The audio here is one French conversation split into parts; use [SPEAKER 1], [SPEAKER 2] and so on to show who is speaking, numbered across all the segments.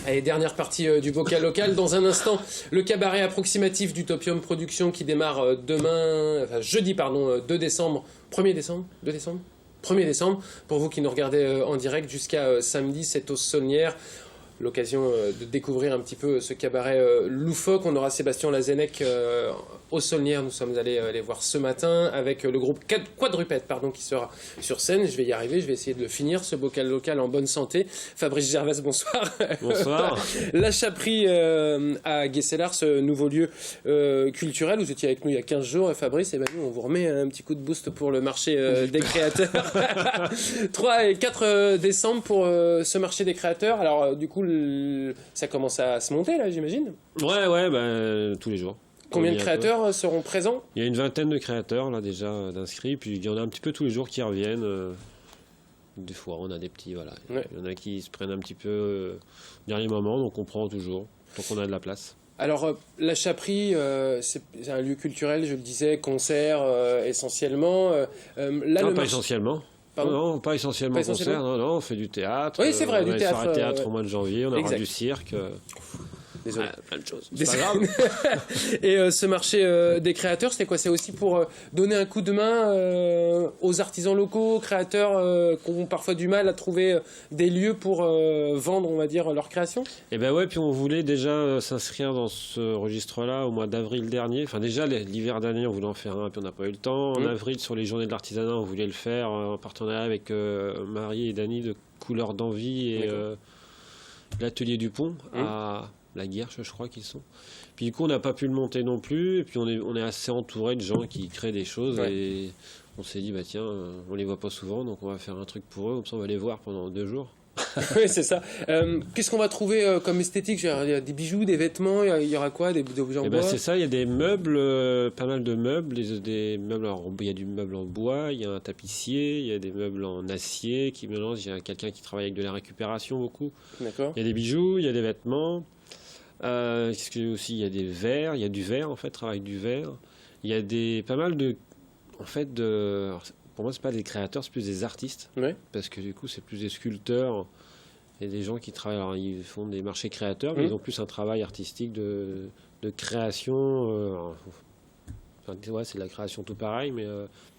[SPEAKER 1] Allez, dernière partie du bocal local. Dans un instant, le cabaret approximatif d'Utopium Productions qui démarre jeudi, 2 décembre. 1er décembre 2 décembre 1er décembre. Pour vous qui nous regardez en direct jusqu'à samedi, c'est aux Saulnières. L'occasion de découvrir un petit peu ce cabaret loufoque. On aura Sébastien Lazenec aux Saulnières. Nous sommes allés les voir ce matin avec le groupe Quadrupède qui sera sur scène. Je vais y arriver, je vais essayer de le finir, ce bocal local en bonne santé. Fabrice Gervais, bonsoir.
[SPEAKER 2] Bonsoir.
[SPEAKER 1] La Chaperie à Guescellard, ce nouveau lieu culturel. Vous étiez avec nous il y a 15 jours, Fabrice. Et ben nous, on vous remet un petit coup de boost pour le marché des créateurs. 3 et 4 décembre pour ce marché des créateurs. Alors, du coup, ça commence à se monter, là, j'imagine.
[SPEAKER 2] Ouais, tous les jours.
[SPEAKER 1] Combien de créateurs seront présents?
[SPEAKER 2] Il y a une vingtaine de créateurs, là, déjà, d'inscrits. Puis il y en a un petit peu tous les jours qui reviennent. Des fois, on a des petits, voilà. Ouais. Il y en a qui se prennent un petit peu au dernier moment, donc on prend toujours, tant qu'on a de la place.
[SPEAKER 1] Alors, la Chaperie, c'est un lieu culturel, je le disais, concert essentiellement.
[SPEAKER 2] Non, pas essentiellement. Non, pas essentiellement concert, non, on fait du théâtre.
[SPEAKER 1] Oui, c'est vrai, du théâtre.
[SPEAKER 2] On a des théâtre au mois de janvier, on aura du cirque.
[SPEAKER 1] Désolé.
[SPEAKER 2] Plein de choses. C'est pas grave.
[SPEAKER 1] Et ce marché des créateurs, c'est quoi? C'est aussi pour donner un coup de main aux artisans locaux, aux créateurs qui ont parfois du mal à trouver des lieux pour vendre, on va dire, leur création?
[SPEAKER 2] Eh ben ouais, puis on voulait déjà s'inscrire dans ce registre-là au mois d'avril dernier. Enfin, déjà, l'hiver dernier, on voulait en faire un, puis on n'a pas eu le temps. En avril, sur les journées de l'artisanat, on voulait le faire en partenariat avec Marie et Dany de Couleurs d'Envie et l'Atelier du Pont à la Guerche, je crois qu'ils sont. Puis du coup, on n'a pas pu le monter non plus. Et puis on est assez entouré de gens qui créent des choses. Ouais. Et on s'est dit, bah tiens, on les voit pas souvent, donc on va faire un truc pour eux. Comme ça, on va les voir pendant 2 jours.
[SPEAKER 1] Oui, c'est ça. Qu'est-ce qu'on va trouver comme esthétique? Il y a des bijoux, des vêtements, il y aura quoi? Des objets en bois?
[SPEAKER 2] C'est ça, il y a des meubles, pas mal de meubles. Il y a du meuble en bois, il y a un tapissier, il y a des meubles en acier qui mélangent. Il y a quelqu'un qui travaille avec de la récupération beaucoup.
[SPEAKER 1] D'accord.
[SPEAKER 2] Il y a des bijoux, il y a des vêtements. Qu'est-ce que aussi? Il y a des verres, il y a du verre en fait, travail du verre. Il y a pas mal de, en fait, pour moi c'est pas des créateurs, c'est plus des artistes.
[SPEAKER 1] Ouais.
[SPEAKER 2] Parce que du coup c'est plus des sculpteurs et des gens qui travaillent. Alors ils font des marchés créateurs, mais ils ont plus un travail artistique de création. Ouais, c'est de la création tout pareil, mais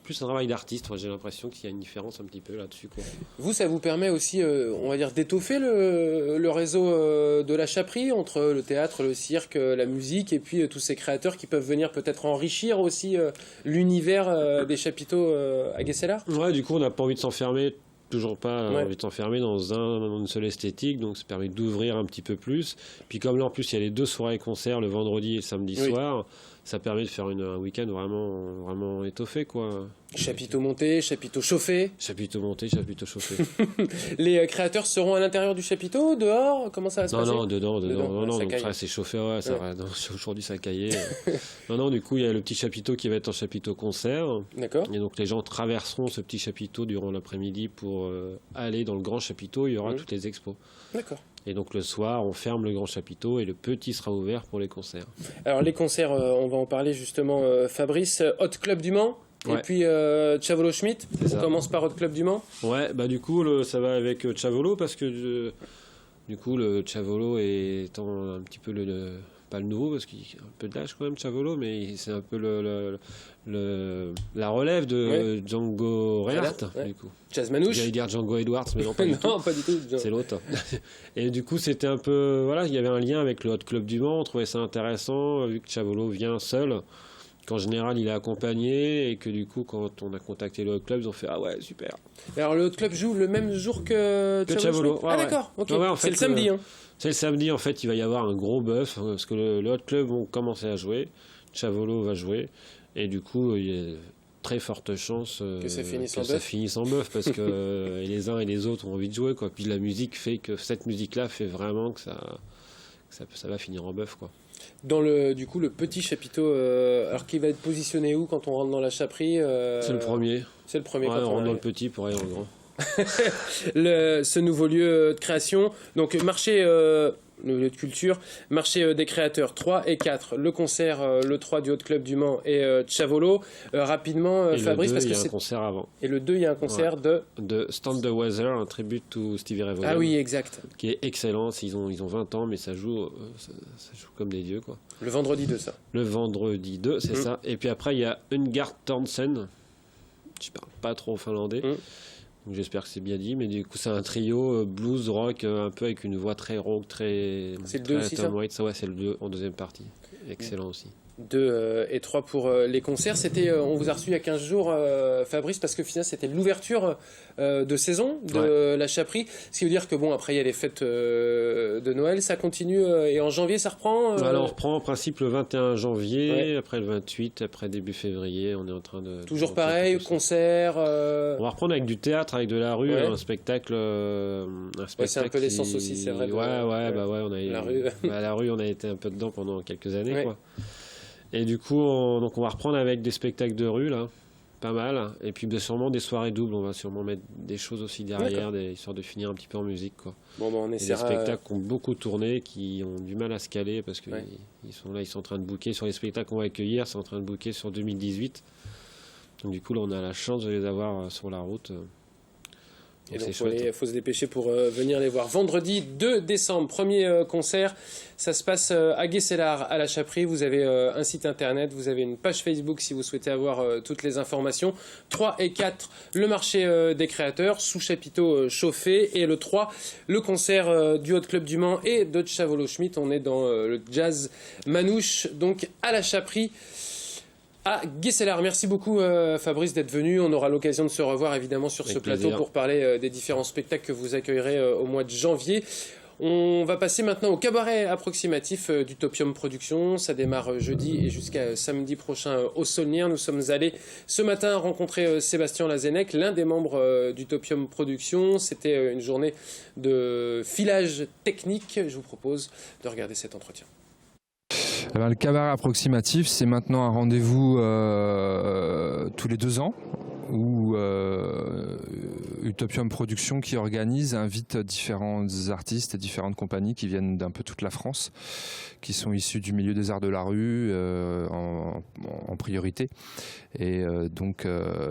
[SPEAKER 2] plus un travail d'artiste. Enfin, j'ai l'impression qu'il y a une différence un petit peu là-dessus, quoi.
[SPEAKER 1] Vous, ça vous permet aussi, on va dire, d'étoffer le réseau de la Chaperie entre le théâtre, le cirque, la musique, et puis tous ces créateurs qui peuvent venir peut-être enrichir aussi l'univers des chapiteaux à Guescellard.
[SPEAKER 2] Ouais, du coup, on n'a pas envie de s'enfermer. Toujours pas envie de s'enfermer dans une seule esthétique, donc ça permet d'ouvrir un petit peu plus. Puis comme là en plus il y a les 2 soirées-concerts, le vendredi et le samedi soir, ça permet de faire un week-end vraiment étoffé, quoi.
[SPEAKER 1] Chapiteau monté, chapiteau chauffé.
[SPEAKER 2] Chapiteau monté, chapiteau chauffé.
[SPEAKER 1] Les créateurs seront à l'intérieur du chapiteau, dehors? Comment ça va se passer?
[SPEAKER 2] Non, dedans. Non, donc ça c'est chauffé, aujourd'hui ça caillait. Non, du coup il y a le petit chapiteau qui va être en chapiteau concert.
[SPEAKER 1] D'accord.
[SPEAKER 2] Et donc les gens traverseront ce petit chapiteau durant l'après-midi pour aller dans le grand chapiteau, il y aura toutes les expos.
[SPEAKER 1] D'accord.
[SPEAKER 2] Et donc le soir, on ferme le grand chapiteau et le petit sera ouvert pour les concerts.
[SPEAKER 1] Alors les concerts, on va en parler justement, Fabrice. Hot Club du Mans, et puis Chavolo Schmitt. On commence par Hot Club du Mans.
[SPEAKER 2] Ouais, bah du coup ça va avec Chavolo parce que du coup le Chavolo étant un petit peu pas le nouveau parce qu'il a un peu de l'âge quand même, Chavolo, mais c'est un peu la relève de Django Reinhardt, du coup.
[SPEAKER 1] Jazz Manouche.
[SPEAKER 2] J'allais dire Django Edwards, mais non, pas du tout.
[SPEAKER 1] Non, pas du tout.
[SPEAKER 2] C'est l'autre. Et du coup, c'était un peu, voilà, il y avait un lien avec le Hot Club du Mans, on trouvait ça intéressant, vu que Chavolo vient seul, qu'en général, il est accompagné, et que du coup, quand on a contacté le Hot Club, ils ont fait, ah ouais, super.
[SPEAKER 1] Alors, le Hot Club joue le même jour que Chavolo. Ah d'accord, ok. En fait, c'est le samedi, hein.
[SPEAKER 2] C'est le samedi, en fait, il va y avoir un gros bœuf, parce que le Hot Club vont commencer à jouer, Chavolo va jouer, et du coup, il y a très forte chance
[SPEAKER 1] que ça
[SPEAKER 2] finisse en bœuf, parce que les uns et les autres ont envie de jouer, quoi. Puis la musique fait que, cette musique-là fait vraiment que ça va finir en bœuf, quoi.
[SPEAKER 1] Dans le petit chapiteau, alors qui va être positionné où quand on rentre dans la Chaperie?
[SPEAKER 2] C'est le premier.
[SPEAKER 1] C'est le premier.
[SPEAKER 2] Ouais, on rentre dans le petit pour aller dans le grand.
[SPEAKER 1] Ce nouveau lieu de création. Donc marché le lieu de culture. Marché des créateurs 3 et 4. Le concert, le 3 du Hot Club du Mans et Tchavolo. Rapidement,
[SPEAKER 2] et
[SPEAKER 1] Fabrice,
[SPEAKER 2] le 2,
[SPEAKER 1] parce
[SPEAKER 2] il
[SPEAKER 1] que
[SPEAKER 2] y a un
[SPEAKER 1] c'est...
[SPEAKER 2] concert avant.
[SPEAKER 1] Et le 2, il y a un concert
[SPEAKER 2] de Stand the Weather, un tribute to Stevie Ray Vaughan.
[SPEAKER 1] Ah oui, exact.
[SPEAKER 2] Qui est excellent. Ils ont 20 ans, mais ça joue comme des dieux, quoi.
[SPEAKER 1] Le vendredi 2, ça.
[SPEAKER 2] Le vendredi 2, c'est ça. Et puis après, il y a Ungard Townsend. Je parle pas trop finlandais. Donc j'espère que c'est bien dit, mais du coup c'est un trio blues rock un peu avec une voix très rock, très.
[SPEAKER 1] C'est le 2 aussi, ça.
[SPEAKER 2] Ouais, c'est le 2 en deuxième partie. Excellent aussi.
[SPEAKER 1] 2 et 3 pour les concerts. C'était, on vous a reçu il y a 15 jours, Fabrice, parce que finalement c'était l'ouverture de saison de la Chaperie. Ce qui veut dire que bon, après il y a les fêtes de Noël, ça continue et en janvier ça reprend.
[SPEAKER 2] Alors on reprend en principe le 21 janvier, après le 28, après début février, on est en train de.
[SPEAKER 1] Toujours pareil, concert.
[SPEAKER 2] On va reprendre avec du théâtre, avec de la rue, un spectacle.
[SPEAKER 1] C'est un peu l'essence aussi, c'est vrai.
[SPEAKER 2] On a
[SPEAKER 1] la rue.
[SPEAKER 2] La rue, on a été un peu dedans pendant quelques années, quoi. Et du coup, on va reprendre avec des spectacles de rue, là, pas mal. Et puis sûrement des soirées doubles, on va sûrement mettre des choses aussi derrière, histoire de finir un petit peu en musique, quoi.
[SPEAKER 1] Bon, on essaiera...
[SPEAKER 2] Des spectacles qui ont beaucoup tourné, qui ont du mal à se caler, parce qu'ils ils sont en train de booker sur les spectacles qu'on va accueillir, c'est en train de booker sur 2018. Donc du coup, là, on a la chance de les avoir sur la route.
[SPEAKER 1] Et donc, il faut se dépêcher pour venir les voir. Vendredi 2 décembre, premier concert. Ça se passe à Guesselard, à la Chaperie. Vous avez un site internet, vous avez une page Facebook si vous souhaitez avoir toutes les informations. 3 et 4, le marché des créateurs, sous chapiteau chauffé. Et le 3, le concert du Hot Club du Mans et de Tchavolo Schmitt. On est dans le jazz manouche, donc à la Chaperie. À Guesselard. Merci beaucoup Fabrice d'être venu. On aura l'occasion de se revoir évidemment sur ce plateau pour parler des différents spectacles que vous accueillerez au mois de janvier. On va passer maintenant au cabaret approximatif d'Utopium Productions. Ça démarre jeudi et jusqu'à samedi prochain au Saulnières. Nous sommes allés ce matin rencontrer Sébastien Lazenec, l'un des membres d'Utopium Productions. C'était une journée de filage technique. Je vous propose de regarder cet entretien.
[SPEAKER 3] Le cabaret approximatif, c'est maintenant un rendez-vous tous les 2 ans où Utopium Productions qui organise invite différents artistes et différentes compagnies qui viennent d'un peu toute la France, qui sont issus du milieu des arts de la rue en priorité. Et donc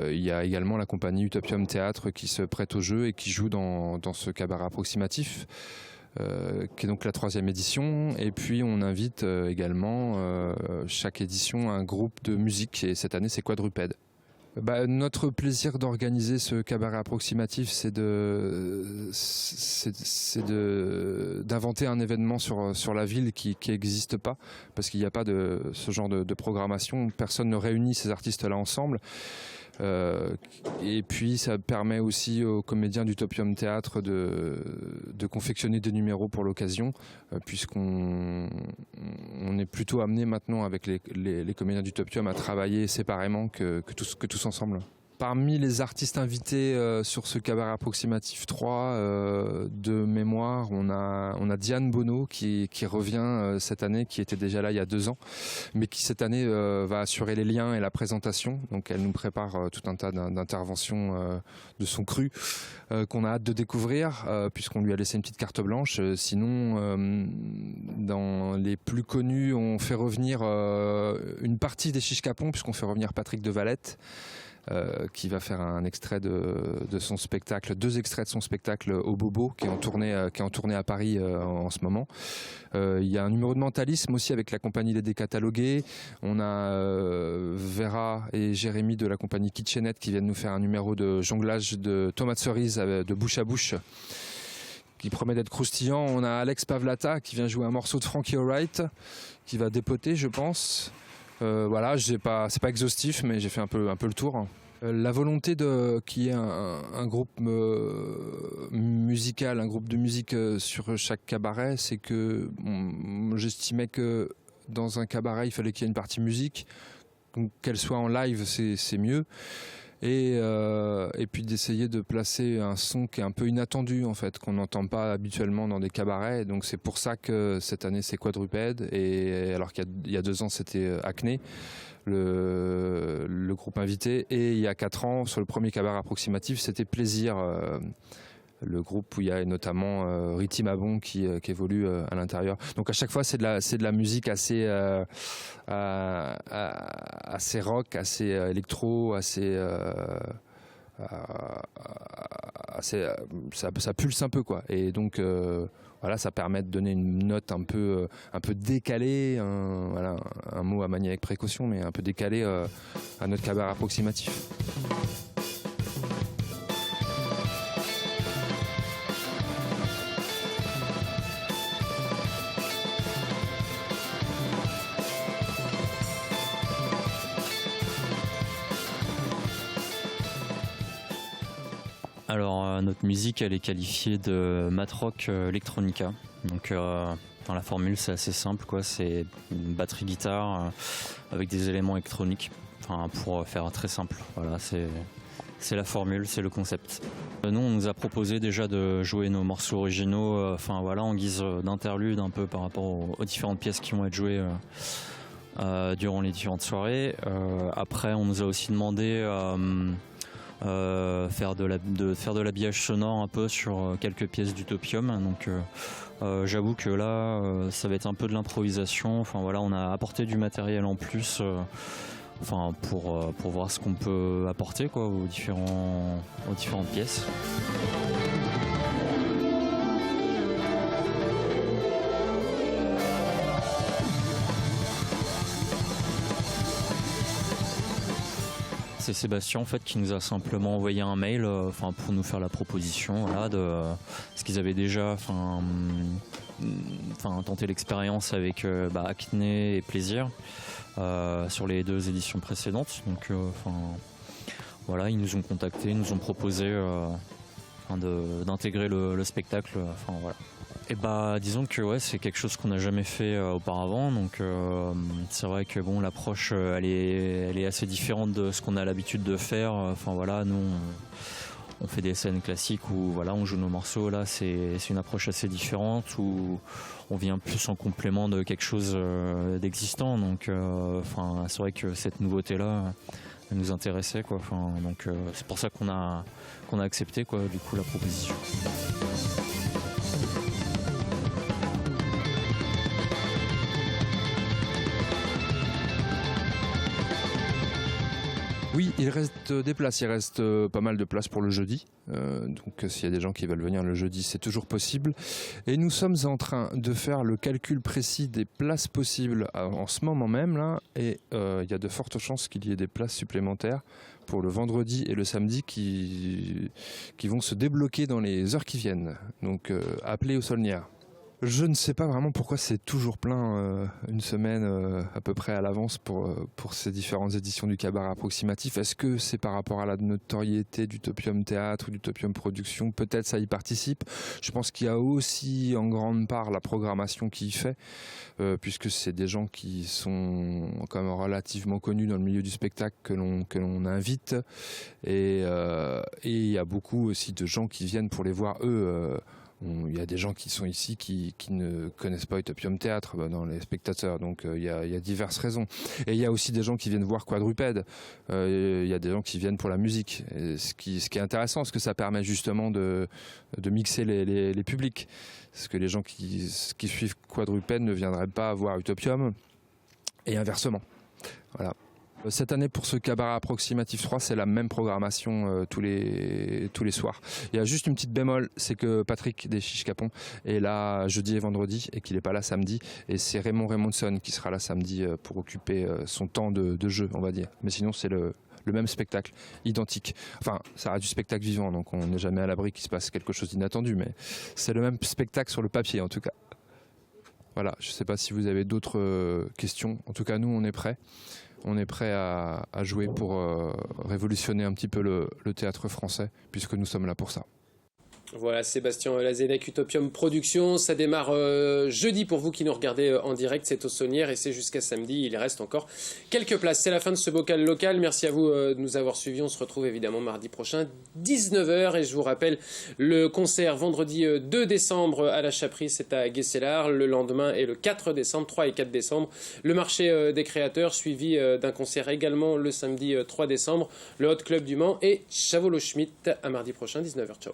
[SPEAKER 3] il y a également la compagnie Utopium Théâtre qui se prête au jeu et qui joue dans ce cabaret approximatif. Qui est donc la 3e édition, et puis on invite également chaque édition un groupe de musique, et cette année c'est Quadrupède. Notre plaisir d'organiser ce cabaret approximatif, c'est d'inventer un événement sur la ville qui n'existe pas, parce qu'il n'y a pas de ce genre de programmation, personne ne réunit ces artistes-là ensemble. Et puis ça permet aussi aux comédiens d'Utopium Théâtre de confectionner des numéros pour l'occasion, puisqu'on est plutôt amené maintenant avec les comédiens d'Utopium à travailler séparément que tous ensemble. Parmi les artistes invités sur ce cabaret approximatif 3 de mémoire, on a Diane Bonneau qui revient cette année, qui était déjà là il y a 2 ans, mais qui cette année va assurer les liens et la présentation. Donc elle nous prépare tout un tas d'interventions de son cru qu'on a hâte de découvrir, puisqu'on lui a laissé une petite carte blanche. Sinon, dans les plus connus, on fait revenir une partie des Chiches Capon, puisqu'on fait revenir Patrick de Valette. Qui va faire un extrait de son spectacle, 2 extraits de son spectacle au Bobo, qui est en tournée à Paris en ce moment. Il y a un numéro de mentalisme aussi avec la compagnie Les Décatalogués. On a Vera et Jérémy de la compagnie Kitchenette qui viennent nous faire un numéro de jonglage de tomates cerises de bouche à bouche, qui promet d'être croustillant. On a Alex Pavlata qui vient jouer un morceau de Frankie Wright, qui va dépoter, je pense. Voilà, c'est pas exhaustif, mais j'ai fait un peu le tour. La volonté qu'il y ait un groupe musical, un groupe de musique sur chaque cabaret, c'est que j'estimais que dans un cabaret, il fallait qu'il y ait une partie musique, qu'elle soit en live, c'est mieux. Et puis d'essayer de placer un son qui est un peu inattendu en fait, qu'on n'entend pas habituellement dans des cabarets. Donc c'est pour ça que cette année c'est Quadrupède, et alors qu'il y a 2 ans c'était Acné, le groupe invité, et il y a 4 ans sur le premier cabaret approximatif c'était Plaisir le groupe où il y a notamment Riti Mabon qui évolue à l'intérieur. Donc à chaque fois c'est de la musique assez rock, assez électro, ça pulse un peu quoi. Et donc voilà, ça permet de donner une note un peu décalée, un mot à manier avec précaution, mais un peu décalé à notre cabaret approximatif.
[SPEAKER 4] Alors notre musique elle est qualifiée de mat rock electronica. Donc dans la formule c'est assez simple quoi, c'est une batterie guitare avec des éléments électroniques. Enfin pour faire très simple. Voilà, c'est la formule, c'est le concept. Nous on nous a proposé déjà de jouer nos morceaux originaux en guise d'interlude un peu par rapport aux différentes pièces qui vont être jouées durant les différentes soirées. Après on nous a aussi demandé faire de l'habillage sonore un peu sur quelques pièces d'Utopium. Donc j'avoue que là ça va être un peu de l'improvisation. Enfin voilà, on a apporté du matériel en plus pour voir ce qu'on peut apporter quoi aux différentes pièces. C'est Sébastien en fait qui nous a simplement envoyé un mail pour nous faire la proposition de ce qu'ils avaient déjà tenté l'expérience avec Acné et Plaisir sur les 2 éditions précédentes. Donc voilà, ils nous ont contactés, ils nous ont proposé d'intégrer le spectacle. Voilà. Et disons que c'est quelque chose qu'on n'a jamais fait auparavant, donc c'est vrai que l'approche elle est assez différente de ce qu'on a l'habitude de faire. Nous on fait des scènes classiques où on joue nos morceaux. Là c'est une approche assez différente où on vient plus en complément de quelque chose d'existant. Donc c'est vrai que cette nouveauté là elle nous intéressait quoi. Donc c'est pour ça qu'on a accepté quoi du coup la proposition.
[SPEAKER 3] Oui, il reste des places, il reste pas mal de places pour le jeudi. Donc s'il y a des gens qui veulent venir le jeudi, c'est toujours possible. Et nous sommes en train de faire le calcul précis des places possibles en ce moment même là. Et il y a de fortes chances qu'il y ait des places supplémentaires pour le vendredi et le samedi qui vont se débloquer dans les heures qui viennent. Donc appelez au Saulnières. Je ne sais pas vraiment pourquoi c'est toujours plein une semaine à peu près à l'avance pour ces différentes éditions du cabaret approximatif. Est-ce que c'est par rapport à la notoriété d'Utopium Théâtre ou d'Utopium Production? Peut-être ça y participe. Je pense qu'il y a aussi en grande part la programmation qui y fait, puisque c'est des gens qui sont quand même relativement connus dans le milieu du spectacle que l'on invite. Et il y a beaucoup aussi de gens qui viennent pour les voir eux. Il y a des gens qui sont ici qui ne connaissent pas Utopium Théâtre dans les spectateurs, donc il y a diverses raisons. Et il y a aussi des gens qui viennent voir Quadrupède, il y a des gens qui viennent pour la musique. Et ce qui est intéressant, c'est que ça permet justement de mixer les publics. Parce que les gens qui suivent Quadrupède ne viendraient pas voir Utopium, et inversement. Voilà. Cette année, pour ce cabaret approximatif 3, c'est la même programmation tous les soirs. Il y a juste une petite bémol, c'est que Patrick des Chiches Capon est là jeudi et vendredi et qu'il n'est pas là samedi. Et c'est Raymond Raymondson qui sera là samedi pour occuper son temps de jeu, on va dire. Mais sinon, c'est le même spectacle, identique. Enfin, ça reste du spectacle vivant, donc on n'est jamais à l'abri qu'il se passe quelque chose d'inattendu, mais c'est le même spectacle sur le papier en tout cas. Voilà, je ne sais pas si vous avez d'autres questions. En tout cas, nous, on est prêts. On est prêt à jouer pour révolutionner un petit peu le théâtre français, puisque nous sommes là pour ça.
[SPEAKER 1] Voilà, Sébastien Lazennec, Utopium Productions. Ça démarre jeudi pour vous qui nous regardez en direct. C'est au Saulnières et c'est jusqu'à samedi. Il reste encore quelques places. C'est la fin de ce bocal local. Merci à vous de nous avoir suivis. On se retrouve évidemment mardi prochain, 19h. Et je vous rappelle, le concert vendredi 2 décembre à la Chaperie, c'est à Guescellard. Le lendemain est le 4 décembre, 3 et 4 décembre. Le marché des créateurs, suivi d'un concert également le samedi 3 décembre. Le Hot Club du Mans et Chavolo Schmitt à mardi prochain, 19h. Ciao.